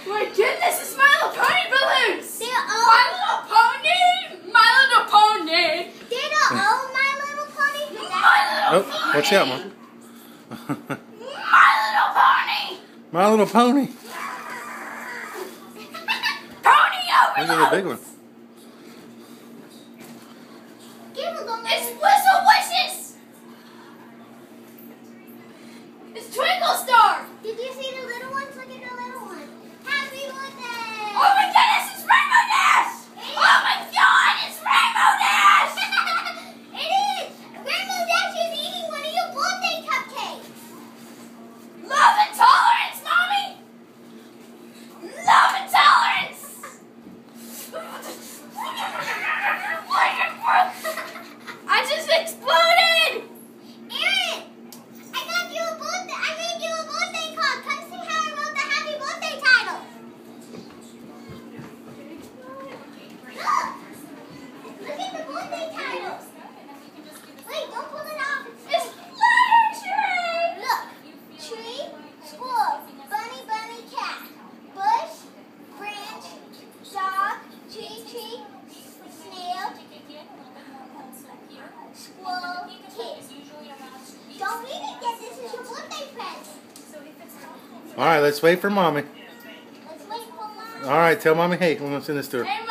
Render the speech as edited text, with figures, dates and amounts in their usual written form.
My goodness, it's My Little Pony balloons! They're all My Little Pony! My Little Pony! They're the old My Little Pony? My Little Oh, watch out, Mom. My Little Pony! My Little Pony. Pony Look overload! at the big one. It's Whistle Wishes! It's Twinkle Star! Did you see the little ones? Look at the little one. Happy birthday! Oh my goodness, it's Rainbow Dash! Oh my god, it's Rainbow Dash! It is! Rainbow Dash is eating one of your birthday cupcakes. Love and tolerance, Mommy! Love and tolerance! I just exploded! Aaron! I got you a birthday. I made you a birthday card. Come see how I wrote the happy birthday title. Look at the birthday title. Wait, don't pull it off. It's Flutter Tree! Look. Tree, squirrel, bunny, cat, bush, branch, dog, tree, snail, squirrel, kid. Don't eat it yet. This is your birthday present. All right, let's wait for Mommy. Let's wait for Mom. All right, tell Mommy, hey, I'm going to send this to her. Hey,